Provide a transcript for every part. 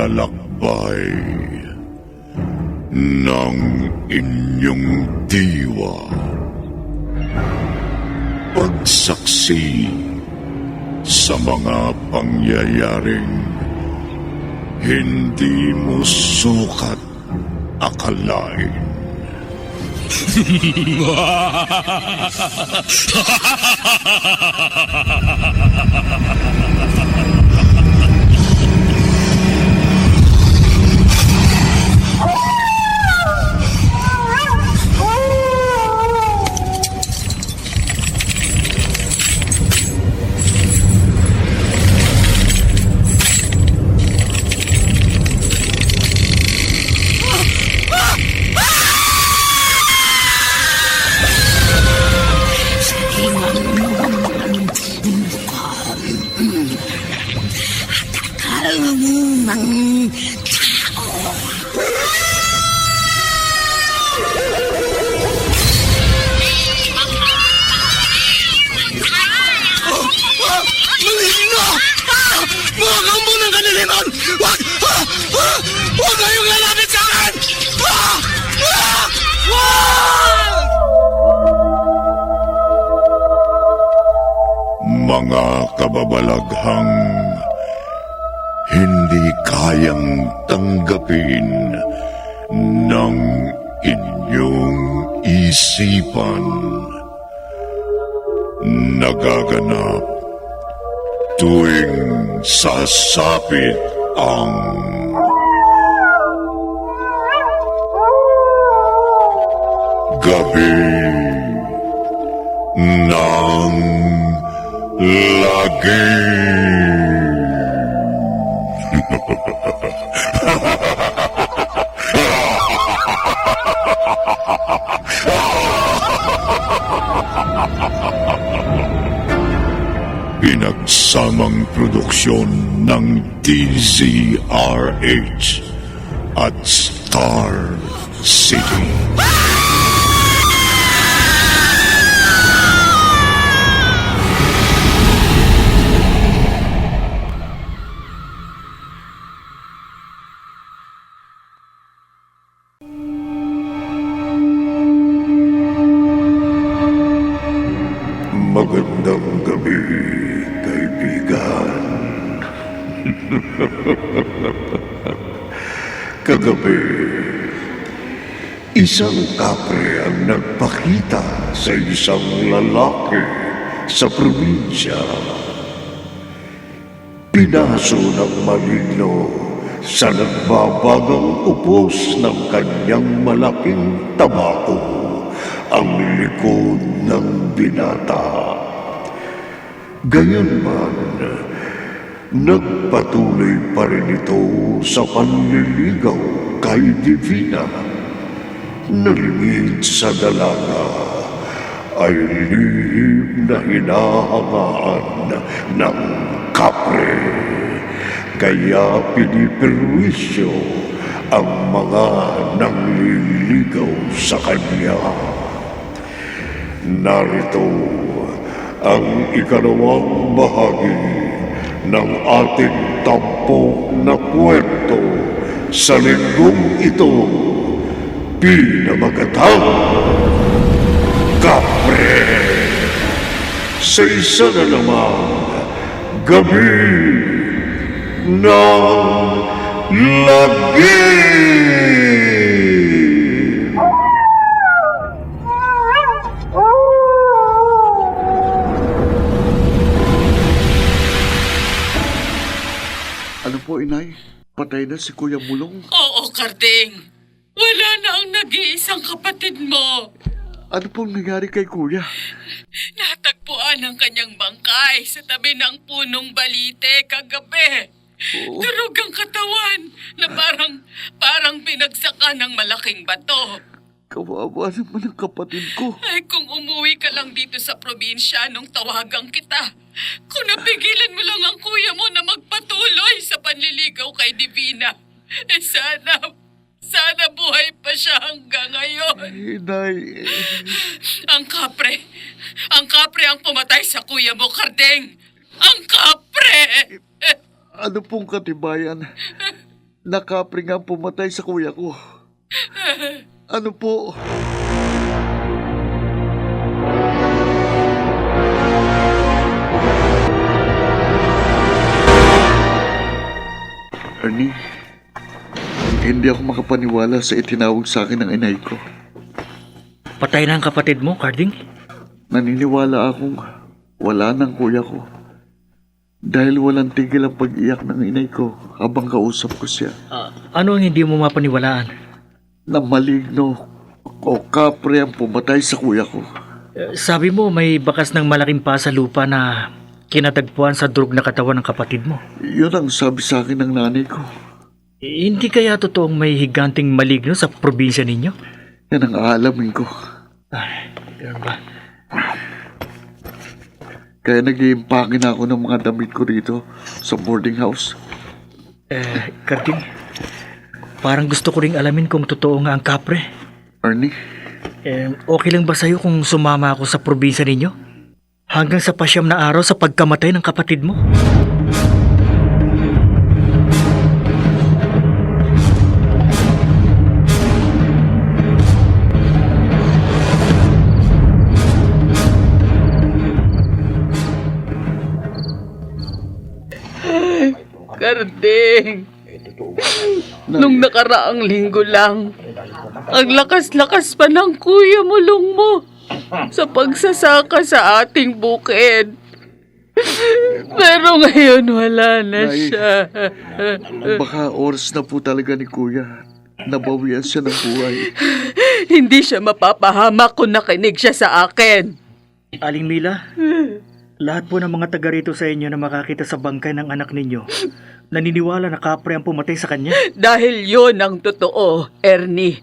paglalakbay ng inyong diwa. Pagsaksi sa mga pangyayaring hindi mo sukat akalain. Huwag kayong lalapit sa akin! Mga kababalaghang hindi kayang tanggapin ng inyong isipan. Nagaganap tuwing sasapit ang gabi ng lagim. Pinagsamang produksyon ng DZRH at Star City. Magandang gabi, kaibigan. Kagabi, isang kapre ang nagpakita sa isang lalaki sa probinsya. Pinaso ng maligno sa nagbabagang upos ng kanyang malaking tabako ang likod ng binata. Gayunman, nagpatuloy pa rin ito sa panliligaw kay Divina. Nalingid sa dalaga ay lihim na hinahangaan ng kapre. Kaya piniperwisyo ang mga nangliligaw sa kanya. Narito ang ikalawang bahagi ng ating tampok na kwento sa linggong ito, pinamagatang Kapre. Sa isa na namang gabi ng lagim. Ano po, Inay? Patay na si Kuya Mulong? Oo, Karding. Wala na ang nag-iisang kapatid mo. Ano pong nangyari kay Kuya? Natagpuan ang kanyang bangkay sa tabi ng punong balite kagabi. Oo. Durog ang katawan na parang pinagsakan ng malaking bato. Kawawa naman ang kapatid ko. Ay, kung umuwi ka lang dito sa probinsya nung tawagang kita. Kung napigilan mo lang ang kuya mo na magpatuloy sa panliligaw kay Divina. Eh sana buhay pa siya hanggang ngayon. Inay, Ang kapre ang pumatay sa kuya mo, Kardeng. Ang kapre! ano pong katibayan? Nakapre nga ang pumatay sa kuya ko. Ano po? Ernie, hindi ako makapaniwala sa itinawag sa akin ng inay ko. Patay na ang kapatid mo, Carding? Naniniwala akong wala ng kuya ko. Dahil walang tigil ang pag-iyak ng inay ko habang kausap ko siya. Ano ang hindi mo mapaniwalaan? Na maligno o kapre ang pumatay sa kuya ko. Sabi mo may bakas ng malaking pasa lupa na kinatagpuan sa durog na katawan ng kapatid mo. Yun ang sabi sa akin ng nanay ko. Hindi kaya totoong may higanting maligno sa probinsya ninyo? Yan ang aalamin ko. Ay, ganun ba? Kaya nag-iimpake na ako ng mga damit ko rito sa boarding house. Carding, parang gusto ko ring alamin kung totoo nga ang kapre. Ernie, Okay lang ba sa'yo kung sumama ako sa probinsya ninyo? Hanggang sa 9 na araw sa pagkamatay ng kapatid mo? Carding, nung nakaraang linggo lang, ang lakas-lakas pa ng kuya mulong mo sa pagsasaka sa ating bukid. Pero ngayon wala na Nay. siya. baka oras na po talaga ni kuya. Nabawian siya ng buhay. Hindi siya mapapahamak kung nakinig siya sa akin. Aling Mila, lahat po ng mga taga rito sa inyo na makakita sa bangkay ng anak ninyo, naniniwala na kapre ang pumatay sa kanya. Dahil yun ang totoo, Ernie.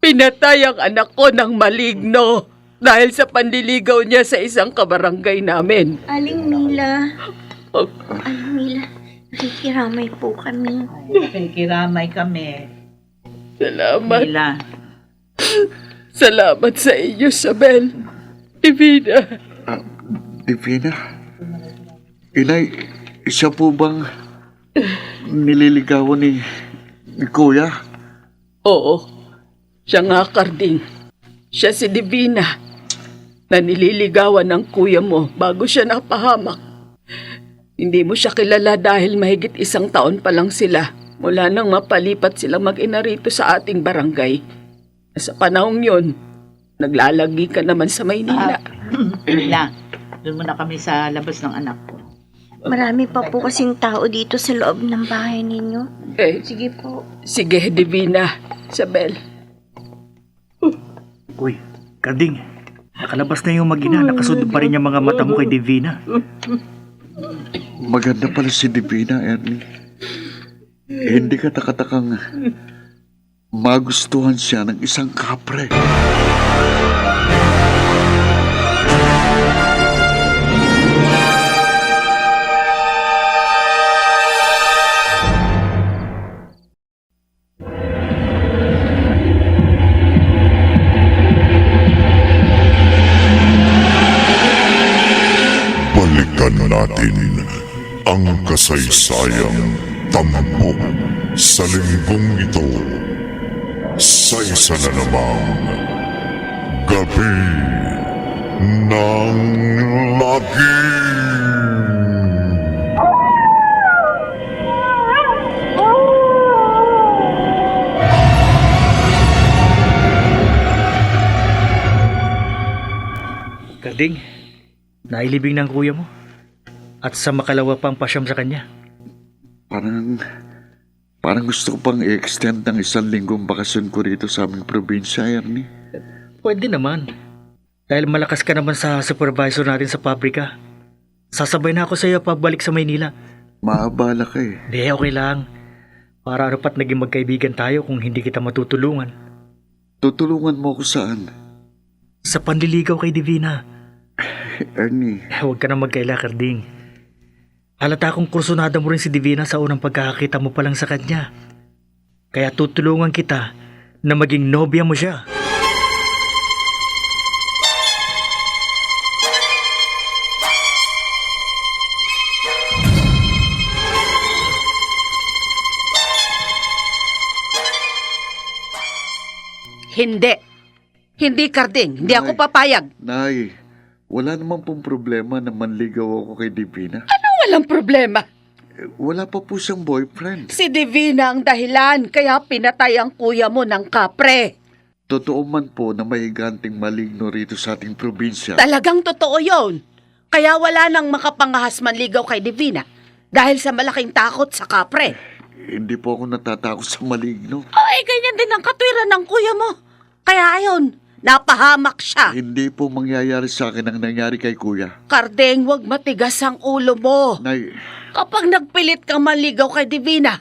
Pinatay ang anak ko ng maligno dahil sa panliligaw niya sa isang kabarangay namin. Aling Mila. Oh, Aling Mila, nakikiramay po kami. Kiramay kami. salamat. Mila. Salamat sa iyo, Sabel. Divina. Divina, inay, siya po bang nililigawan ni kuya? Oo, siya nga, Carding. Siya si Divina na nililigawan ng kuya mo bago siya napahamak. Hindi mo siya kilala dahil mahigit 1 taon pa lang sila mula nang mapalipat silang mag-ina rito sa ating barangay. Sa panahong yon, naglalagi ka naman sa Maynila. Mila, doon muna kami sa labas ng anak ko. Marami pa po kasing tao dito sa loob ng bahay ninyo. Sige po. Sige, Divina, Sabel. Uy, Carding, nakalabas na yung mag-ina, nakasunod pa rin yung mga mata mo kay Divina. Maganda pala si Divina, Ernie. Hindi ka takatakang magustuhan siya ng isang kapre. Balikan natin ang kasaysayang tampok sa linggong ito sa isa na namang Gabi ng Lagim. Carding, nailibing ng kuya mo. At sa makalawa pang pasyam sa kanya. Parang gusto ko pang i-extend ng 1 linggong bakasyon ko rito sa aming probinsya, Ernie. Pwede naman. Dahil malakas ka naman sa supervisor natin sa pabrika. Sasabay na ako sa iyo pagbalik sa Maynila. Maabala ka eh. Di, okay lang. Para ano pat naging magkaibigan tayo kung hindi kita matutulungan. Tutulungan mo ako saan? Sa panliligaw kay Divina. Ernie, Huwag ka na magkaila, Carding. Halata akong kursunada mo rin si Divina sa unang pagkakakita mo pa lang sa kanya. Kaya tutulungan kita na maging nobya mo siya. hindi. Hindi, Carding. Hindi ako Nay. papayag. Nay, wala naman pong problema na manligaw ako kay Divina. Anong walang problema? Wala pa po siyang boyfriend. Si Divina ang dahilan, kaya pinatay ang kuya mo ng kapre. Totoo man po na may higanting maligno rito sa ating probinsya. Talagang totoo yon. Kaya wala nang makapangahas manligaw kay Divina dahil sa malaking takot sa kapre. Hindi po ako natatakot sa maligno. Ganyan din ang katwiran ng kuya mo. Kaya ayon, napahamak siya. Hindi po mangyayari sa akin ang nangyari kay kuya. Carding, wag matigas ang ulo mo. Nay, Kapag nagpilit kang manligaw kay Divina,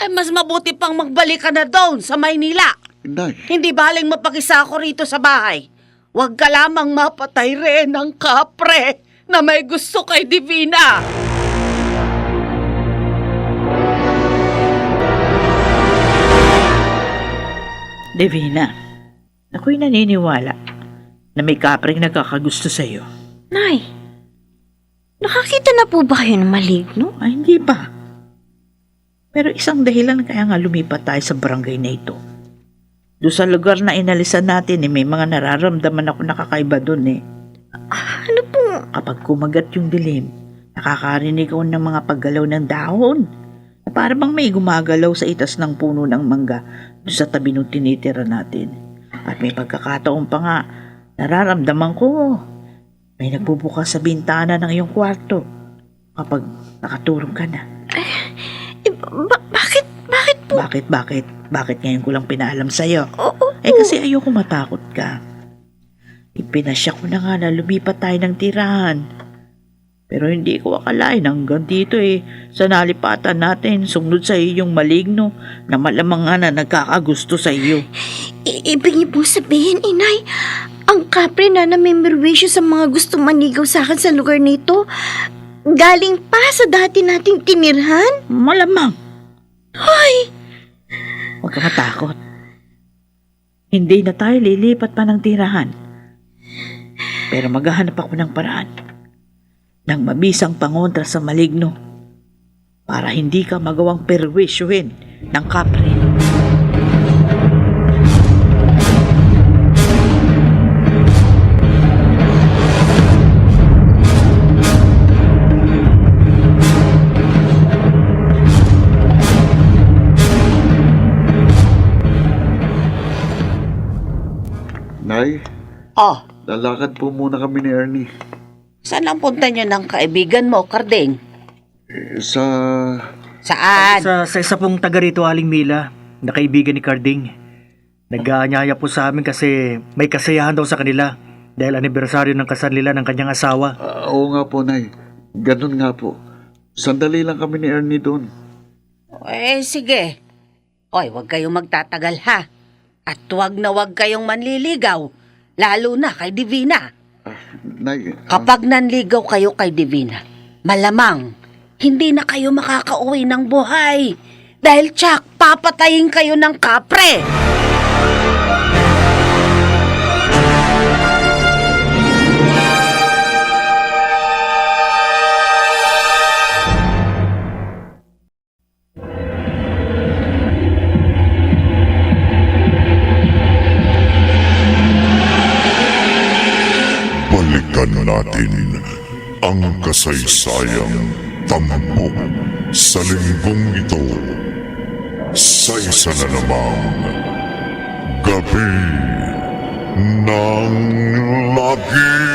mas mabuti pang magbalik ka na doon sa Maynila. Nay, Hindi baling mapag-isa ako rito sa bahay. Huwag ka lamang mapatay rin ng kapre na may gusto kay Divina. Divina, ako'y naniniwala na may kapreng nagkakagusto sa'yo. Nay, nakakita na po ba kayo ng maligno? Ay, hindi pa. Pero isang dahilan kaya nga lumipat tayo sa barangay na ito. Doon sa lugar na inalisan natin, may mga nararamdaman ako nakakaiba doon eh. Ano po? Kapag kumagat yung dilim, nakakarinig ako ng mga paggalaw ng dahon. Para bang may gumagalaw sa itas ng puno ng mangga doon sa tabi ng tinitira natin. At may pagkakataon pa nga, nararamdaman ko, may nagbubukas sa bintana ng iyong kwarto kapag nakatulog ka na. Bakit po? Bakit ngayon ko lang pinaalam sa'yo? Oo. Kasi ayoko matakot ka. Ipinasya ko na nga na lumipat tayo ng tirahan. Pero hindi ko akalain hanggang dito sa nalipatan natin, sumunod sa iyo yung maligno na malamang nga na nagkakagusto sa iyo. Ibig niyo pong sabihin, inay, ang kapre na may merwisyo sa mga gusto manigaw sa akin sa lugar nito, galing pa sa dati nating tinirhan? Malamang. Hoy! Huwag ka matakot. Hindi na tayo lilipat pa ng tirahan. Pero maghahanap ako ng paraan ng mabisang pangontra sa maligno para hindi ka magawang perwisyuhin ng kapre. Nay, Oh, lalakad po muna kami ni Ernie. saan ang punta niyo ng kaibigan mo, Carding? Sa... Saan? Sa isa pong taga rito, Aling Mila, na kaibigan ni Carding. Nag-aanyaya po sa amin kasi may kasayahan daw sa kanila dahil anibersaryo ng kasal nila ng kanyang asawa. Oo nga po, Nay. Ganun nga po. Sandali lang kami ni Ernie doon. Sige. Oy, huwag kayong magtatagal ha. At huwag na huwag kayong manliligaw, lalo na kay Divina. Nay, Kapag nanligaw kayo kay Divina, malamang hindi na kayo makakauwi ng buhay. Dahil tsak, papatayin kayo ng kapre. Balikan natin ang kasaysayang tampok sa linggong ito sa isa na namang Gabi ng Lagim.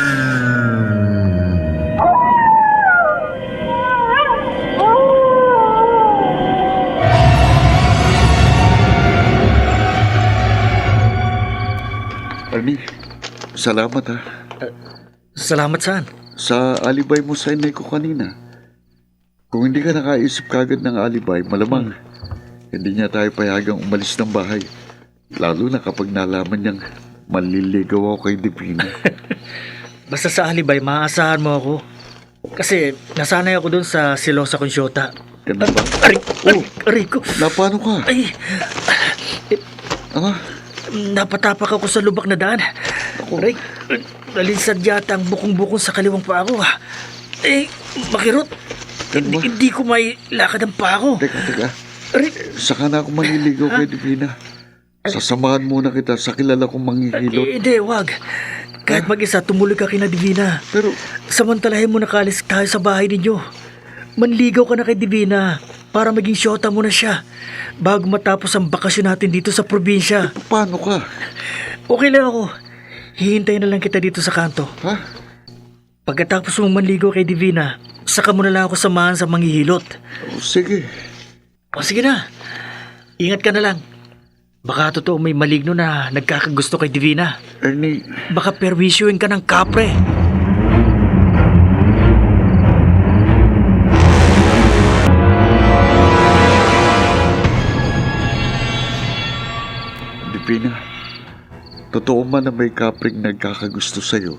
Ernie, salamat ha. Salamat saan? Sa alibay mo sa inay ko kanina. Kung hindi ka nakaisip kagad ng alibay, malamang hindi niya tayo payagang umalis ng bahay. Lalo na kapag nalaman niyang manliligaw ako kay Divina. Basta sa alibay, maaasahan mo ako. Kasi nasanay ako dun sa Silosa Consyota. Ganun ba? Aray ko. Na paano ka? Ay, Ah, napatapak ako sa lubak na daan. Aray, nalinsad yata ang bukong-bukong sa kaliwang paa ko. Makirot. ganun ba? Hindi ko may lakad ang paa ko. Teka. Aray, Saka na ako manliligaw kay Divina. Sasamahan muna kita sa kilala kong manghihilot. Hindi, wag. Kahit mag-isa, tumuloy ka kina Divina. Pero Samantalahin mo nakalis tayo sa bahay ninyo. Manligaw ka na kay Divina para maging syota mo na siya bago matapos ang bakasyon natin dito sa probinsya. paano ka? Okay lang ako. Hihintayin na lang kita dito sa kanto. Ha? Pagkatapos mong manligaw kay Divina, saka mo na lang ako samahan sa manghihilot. O, sige. O sige na. Ingat ka na lang. Baka totoo may maligno na nagkakagusto kay Divina. Ernie, Baka perwisyuin ka ng kapre. Divina, totoo man na may kapring nagkakagusto sa'yo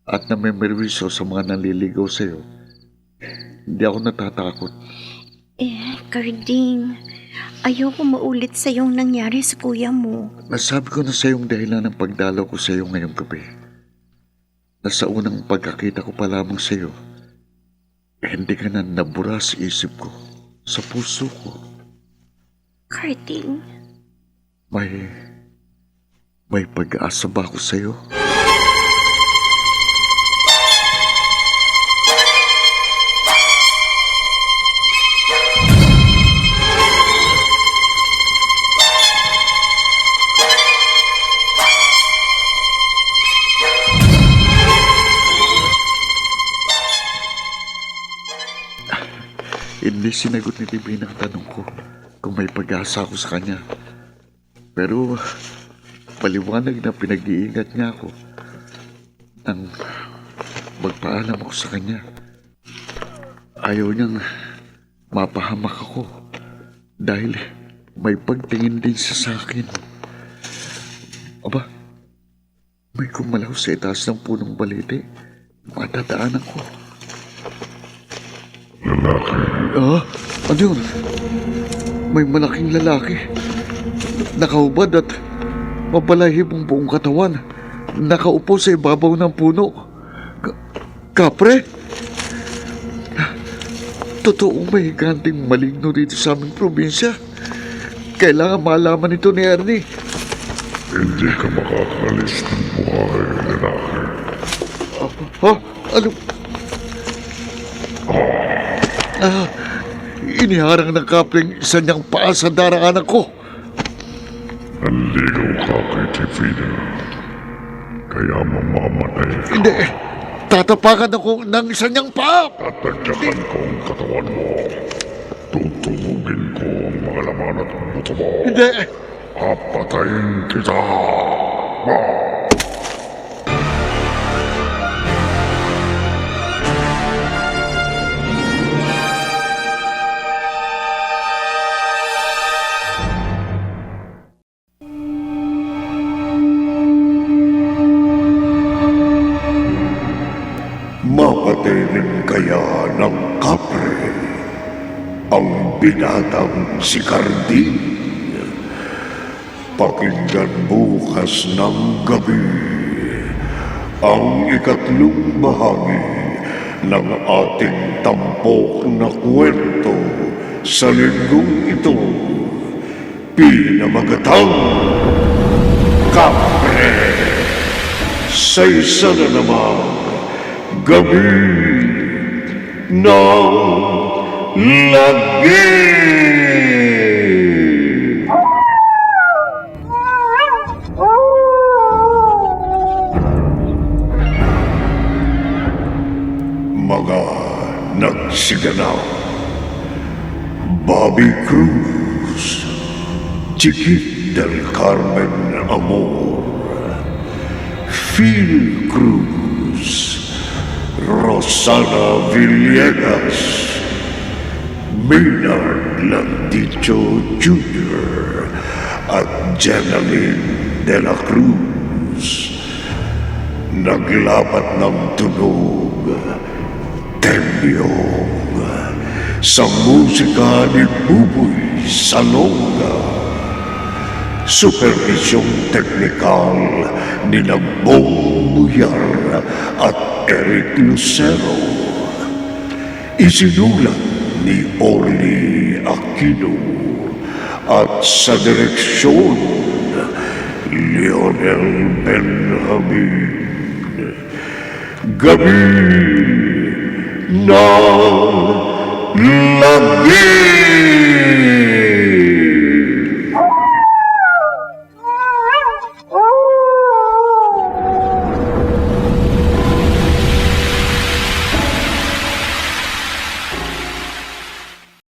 at na may merwisyo sa mga nanliligaw sa'yo, hindi ako natatakot. Carding, ayoko maulit sa yung nangyari sa kuya mo. Nasabi ko na sa iyong dahilan ng pagdalaw ko sa iyo ngayong gabi. Na sa unang pagkakita ko pa lamang sa iyo, hindi ka na nabura sa isip ko, sa puso ko. Carding, May pag-asa ba ako sa iyo? Hindi sinagot ni Divina ang tanong ko kung may pag-asa ako sa kanya. Pero paliwanag na pinag-iingat niya ako nang magpaalam ako sa kanya. Ayaw niyang mapahamak ako dahil may pagtingin din siya sa akin. Aba, may kumalaw sa itaas ng punong balete. Matadaanan ko. Lalaki. Ah, ano yun? May malaking lalaki. Nakahubad at mabalahib ang buong katawan. Nakaupo sa ibabaw ng puno. Kapre? Totoong may higanting maligno dito sa aming probinsya. Kailangan malaman ito ni Ernie. Hindi ka makakalis ng buhay, lalaki. Ha? Ano? Iniharang ng kapring isa niyang paa sa daraanan ko. Nanligaw ka kay Divina. Kaya mamamatay ka. Hindi. Tatapakan ako ng isa niyang paa. Tatagyakan ko ang katawan mo. Tutubugin ko ang mga laman at buto mo. Hindi. Papatayin kita. Mapatayin kaya ng kapre ang binatang si Carding. Pakinggan bukas ng gabi ang ikatlong bahagi ng ating tampok na kwento sa linggong ito. Pinamagatang Kapre sa isa na namang gabi ng lagi. Mga nagsiganap: Bobby Cruz, Chiquit del Carmen Amor, Phil Cruz, Rosana Villegas, Maynard Landicho Jr. at Jeneline de la Cruz. Naglapat ng tunog, Tembyong, sa musika ni Buboy Salonga. Supervisyong teknikal ni Bong Muyar at Eric Lucero. Isinulat ni Orly Aquino at sa direksyon Lionel Benjamin. Gabi ng lagi